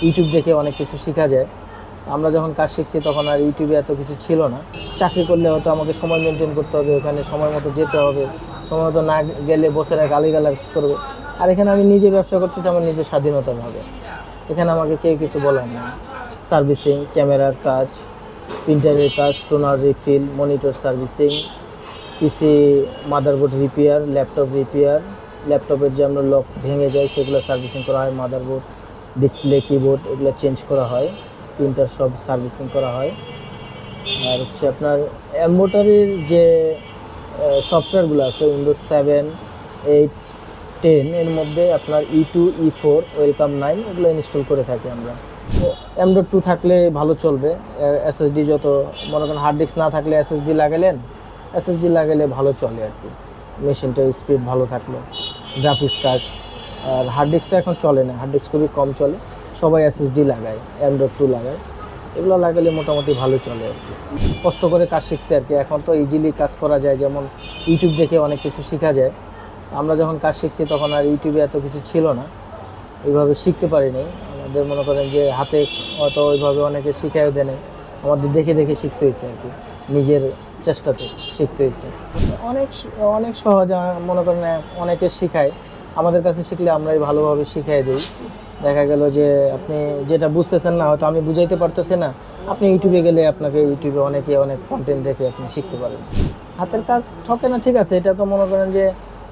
YouTube দেখে অনেক কিছু শেখা যায়। আমরা যখন কাজ শিখছি তখন আর ইউটিউবে এত কিছু ছিল না। চাকরি করলে হয়তো আমাকে সময় মেনটেন করতে হবে, ওখানে সময় মতো যেতে হবে, সময় মতো না গেলে বসেরা গালিগালাজ করবে। আর এখানে আমি নিজে ব্যবসা করতেছি আমার নিজের স্বাধীনতাভাবে, এখানে আমাকে কেউ কিছু বলার না। সার্ভিসিং, ক্যামেরার কাজ, প্রিন্টারের কাজ, টোনার রিফিল, মনিটর সার্ভিসিং, পিসি মাদারবোর্ড রিপেয়ার, ল্যাপটপ রিপেয়ার, ল্যাপটপের যে আমরা লক ভেঙে যায় সেগুলো সার্ভিসিং করা হয়, মাদারবোর্ড, ডিসপ্লে, কিবোর্ড এগুলো চেঞ্জ করা হয়, প্রিন্টার সব সার্ভিসিং করা হয়। আর হচ্ছে আপনার এমব্রয়ডারির যে সফটওয়্যারগুলো আছে উইন্ডোজ 7, 8, 10 এর মধ্যে আপনার E2, E4, ওয়েলকাম 9 এগুলো ইনস্টল করে থাকি আমরা। M.2 থাকলে ভালো চলবে। এসএসডি যত মনে করেন হার্ড ডিস্ক না থাকলে এসএসডি লাগালেন, এসএসডি লাগালে ভালো চলে আর কি, মেশিনটার স্পিড ভালো থাকলো, গ্রাফিক্স কার্ড। আর হার্ড ডিস্কটা এখন চলে না, হার্ড ডিস্ক খুবই কম চলে, সবাই এসএসডি লাগায়, M.2 লাগায়। এগুলো লাগালে মোটামুটি ভালো চলে আর কি। কষ্ট করে কাজ শিখছে আর কি, এখন তো ইজিলি কাজ করা যায়, যেমন ইউটিউব দেখে অনেক কিছু শেখা যায়। আমরা যখন কাজ শিখছি তখন আর ইউটিউবে এত কিছু ছিল না, ওইভাবে শিখতে পারিনি। আমাদের মনে করেন যে হাতে হয়তো ওইভাবে অনেকে শিখাইও দেয় নাই, আমাদের দেখে দেখে শিখতে হয়েছে আর কি, নিজের চেষ্টাতে শিখতে হয়েছে। অনেক অনেক সহজ, মনে করেন অনেকে শিখায়, আমাদের কাছে শিখলে আমরাই ভালোভাবে শিখাই দিই। দেখা গেল যে আপনি যেটা বুঝতেছেন না, হয়তো আমি বুঝাইতে পারতেছি না, আপনি ইউটিউবে গেলে আপনাকে ইউটিউবে অনেক কন্টেন্ট দেখে আপনি শিখতে পারেন। হাতের কাজ ঠকে না, ঠিক আছে, এটা তো মনে করেন যে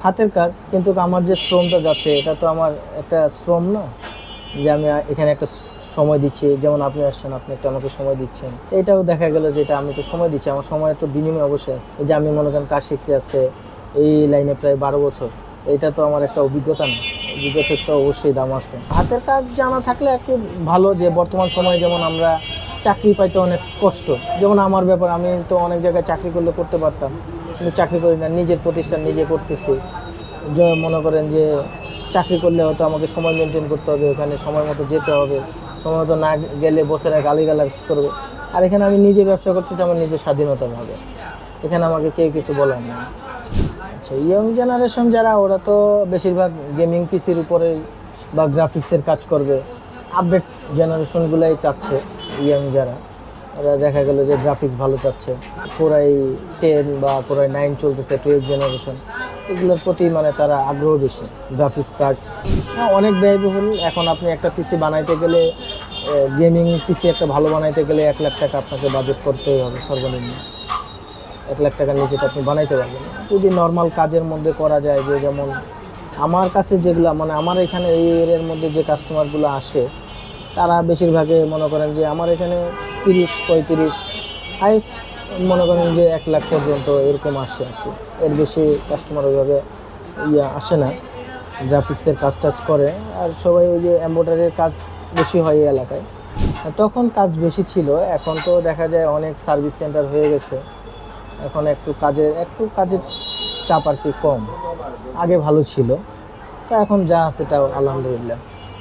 হাতের কাজ, কিন্তু আমার যে শ্রমটা যাচ্ছে এটা তো আমার একটা শ্রম না, যে আমি এখানে একটা সময় দিচ্ছি, যেমন আপনি আসছেন, আপনি একটা আমাকে সময় দিচ্ছেন, এটাও দেখা গেল যে এটা আমি তো সময় দিচ্ছি, আমার সময় তো বিনিময় অবশ্যই আছে। এই যে আমি মনে করেন কাজ শিখছি আজকে এই লাইনে প্রায় 12 বছর, এটা তো আমার একটা অভিজ্ঞতা না, অভিজ্ঞতার তো অবশ্যই দাম আছে। হাতের কাজ জানা থাকলে একটু ভালো, যে বর্তমান সময়ে যেমন আমরা চাকরি পাইতে অনেক কষ্ট, যেমন আমার ব্যাপার, আমি তো অনেক জায়গায় চাকরি করলে করতে পারতাম, কিন্তু চাকরি করি না, নিজের প্রতিষ্ঠান নিজে করতেছি। যে মনে করেন যে চাকরি করলে হয়তো আমাকে সময় মেনটেন করতে হবে, ওখানে সময় মতো যেতে হবে, সময় মতো না গেলে বসেরা গালিগালাজ করবে। আর এখানে আমি নিজে ব্যবসা করতেছি আমার নিজের স্বাধীনতাভাবে, এখানে আমাকে কেউ কিছু বলার না। আচ্ছা, ইয়ং জেনারেশন যারা, ওরা তো বেশিরভাগ গেমিং পিসির উপরে বা গ্রাফিক্সের কাজ করবে, আপডেট জেনারেশনগুলাই চাচ্ছে। ইয়ং যারা, ওরা দেখা গেল যে গ্রাফিক্স ভালো চাচ্ছে, Core i10 বা Core i9 চলতেছে, 12 জেনারেশন, এগুলোর প্রতি মানে তারা আগ্রহ বেশি। গ্রাফিক্স কার্ড অনেক ব্যয়বহুল, এখন আপনি একটা পিসি বানাইতে গেলে, গেমিং পিসি একটা ভালো বানাইতে গেলে 1 লাখ টাকা আপনাকে বাজেট করতেই হবে সর্বনিম্ন। 1 লাখ টাকার নিচে তো আপনি বানাইতে পারবেন না। যদি নর্মাল কাজের মধ্যে করা যায়, যে যেমন আমার কাছে যেগুলো, মানে আমার এখানে এই এরিয়ার মধ্যে যে কাস্টমারগুলো আসে, তারা বেশিরভাগে মনে করেন যে আমার এখানে 30-35, হাইস্ট মনে করেন যে 1 লাখ পর্যন্ত এরকম আসে আর কি, এর বেশি কাস্টমার ওইভাবে আসে না। গ্রাফিক্সের কাজ টাজ করে, আর সবাই ওই যে এমব্রয়ডারির কাজ বেশি হয় এই এলাকায়, তখন কাজ বেশি ছিল। এখন তো দেখা যায় অনেক সার্ভিস সেন্টার হয়ে গেছে, এখন একটু কাজের চাপ আর কি কম, আগে ভালো ছিল, তো এখন যা আছে তাও আলহামদুলিল্লাহ।